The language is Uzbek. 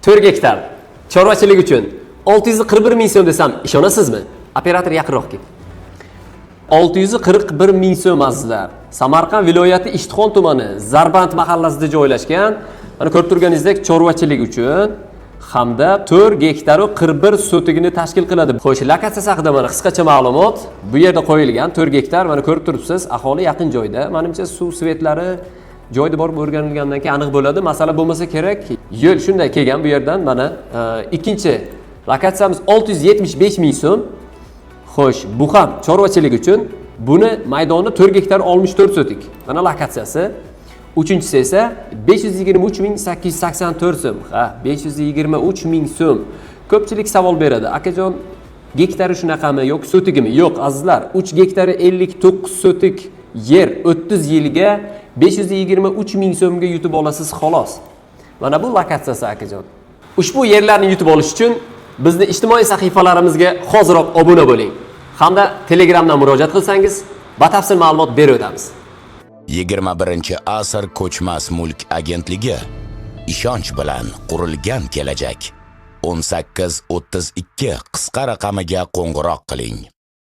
4 gektar chorvachilik uchun 641 ming so'm desam ishonasizmi? Operator yaqinroq kel. 641 ming so'm azizlar. Samarqand viloyati Ishtixon tumani Zarband mahallasida joylashgan. Mana ko'rib turganingizdek chorvachilik uchun hamda 4 gektar 41 sotigini tashkil qiladi. Xo'sh, lokatsiyasi haqida mana qisqacha ma'lumot. Bu yerda qo'yilgan 4 gektar, mana ko'rib turibsiz, aholi yaqin joyda. Menimcha suv svetlari joyda borib o'rganilgandan keyin aniq bo'ladi. Masala bo'lmasa kerak, yo'l shunday kelgan bu yerdan. Mana ikkinchi lokatsiyamiz 675 ming so'm. Xo'sh, bu ham chorvachilik uchun. Buni maydoni 4 gektar 64 sotik. Mana lokatsiyasi. Uchinchisi esa 523.884 so'm. Ha, 523 ming so'm. Ko'pchilik savol beradi. Akajon, gektari shunaqami yoki sotigimi? Yo'q, azizlar. 3 gektari 59 sotik yer 30 yilga 523 ming so'mga yutib olasiz xolos. Mana bu lokatsiyasi akajon. Ushbu yerlarni yutib olish uchun bizni ijtimoiy sahifalarimizga hoziroq obuna bo'ling. Hamda Telegramdan murojaat qilsangiz, batafsil ma'lumot berib o'tamiz. 21-asr ko'chmas mulk agentligi ishonch bilan qurilgan kelajak. 1832 qisqa raqamiga qo'ng'iroq qiling.